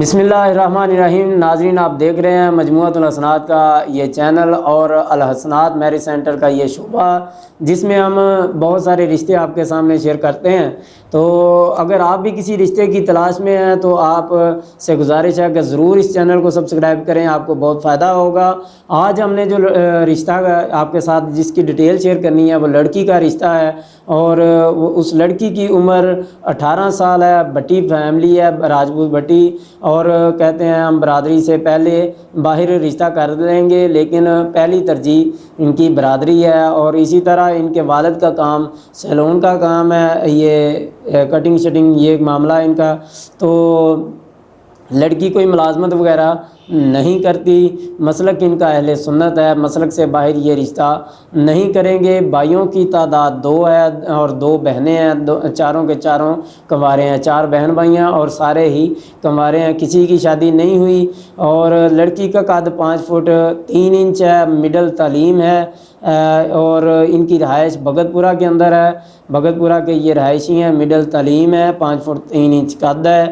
بسم اللہ الرحمن الرحیم۔ ناظرین، آپ دیکھ رہے ہیں مجموعۃ الحسنات کا یہ چینل اور الحسنات میرج سینٹر کا یہ شعبہ، جس میں ہم بہت سارے رشتے آپ کے سامنے شیئر کرتے ہیں۔ تو اگر آپ بھی کسی رشتے کی تلاش میں ہیں تو آپ سے گزارش ہے کہ ضرور اس چینل کو سبسکرائب کریں، آپ کو بہت فائدہ ہوگا۔ آج ہم نے جو رشتہ آپ کے ساتھ جس کی ڈیٹیل شیئر کرنی ہے وہ لڑکی کا رشتہ ہے، اور اس لڑکی کی عمر 18 سال ہے، بٹی فیملی ہے، راجپوت بٹی، اور کہتے ہیں ہم برادری سے پہلے باہر رشتہ کر لیں گے، لیکن پہلی ترجیح ان کی برادری ہے۔ اور اسی طرح ان کے والد کا کام سیلون کا کام ہے، یہ کٹنگ شٹنگ یہ معاملہ ان کا۔ تو لڑکی کوئی ملازمت وغیرہ نہیں کرتی، مسلک ان کا اہل سنت ہے، مسلک سے باہر یہ رشتہ نہیں کریں گے۔ بھائیوں کی تعداد 2 ہے اور 2 بہنیں ہیں، چاروں کے چاروں کنوارے ہیں، 4 بہن بھائیاں اور سارے ہی کنوارے ہیں، کسی کی شادی نہیں ہوئی۔ اور لڑکی کا قد 5 فٹ 3 انچ ہے، مڈل تعلیم ہے، اور ان کی رہائش بھگت پورہ کے اندر ہے، بھگت پورہ کے یہ رہائشی ہیں، مڈل تعلیم ہے، 5 فٹ 3 انچ قد ہے،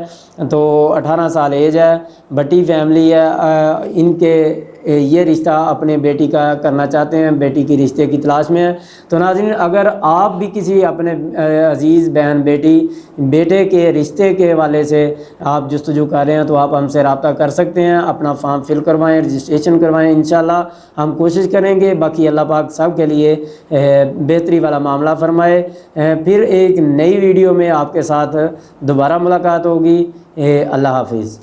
تو 18 سال ایج ہے، بٹی فیملی ہے۔ ان کے یہ رشتہ اپنے بیٹی کا کرنا چاہتے ہیں، بیٹی کی رشتے کی تلاش میں ہے۔ تو ناظرین، اگر آپ بھی کسی اپنے عزیز بہن بیٹی بیٹے کے رشتے کے حوالے سے آپ جستجو کر رہے ہیں تو آپ ہم سے رابطہ کر سکتے ہیں، اپنا فارم فل کروائیں، رجسٹریشن کروائیں، انشاءاللہ ہم کوشش کریں گے۔ باقی اللہ پاک سب کے لیے بہتری والا معاملہ فرمائے۔ پھر ایک نئی ویڈیو میں آپ کے ساتھ دوبارہ ملاقات ہوگی۔ اللہ حافظ۔